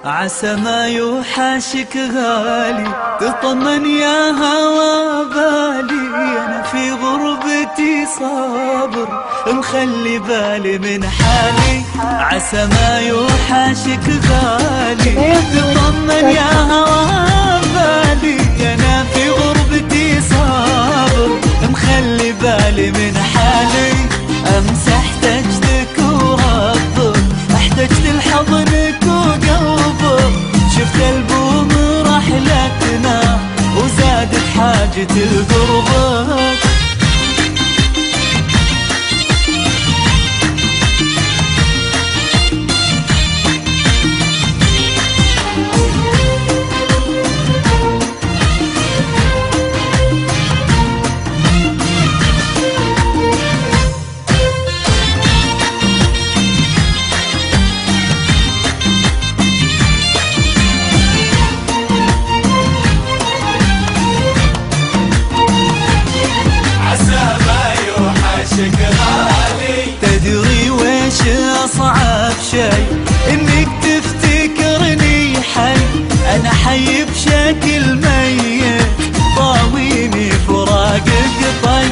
عسى ما يوحشك غالي، تطمن يا هوى بالي، أنا في غربتي صابر مخلي بالي من حالي. عسى ما يوحشك غالي، تطمن يا هوى بالي، أنا في غربتي صابر مخلي بالي من حالي. أمس احتجتك وربك، احتجت لحضنك وقلبك، شفت البوم رحلتنا وزادت حاجتي لقربك. تدري ويش أصعب شي؟ إنك تفتكرني حي، أنا حي بشكل ميت، طاويني فراقك طي.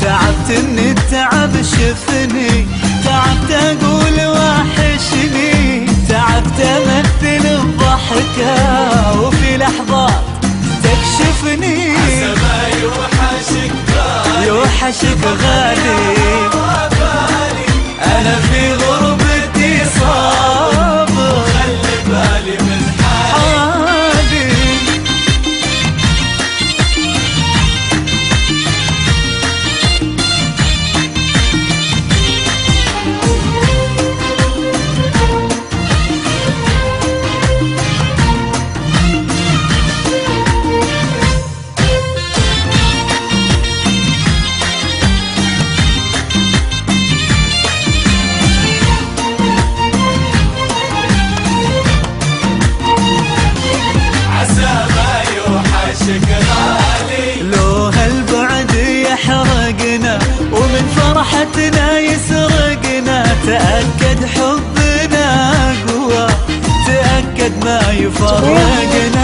تعبت من التعب شفني، تعبت أقول وحشني، تعبت أمثل الضحكة وفي لحظات تكشفني. عسى ما يوحشك غالي، يوحشك غالي، أنا في غربتي صابر خلي بالي من حالي. لو هالبعد يحرقنا ومن فرحتنا يسرقنا، تأكد حبنا قوة، تأكد ما يفرقنا.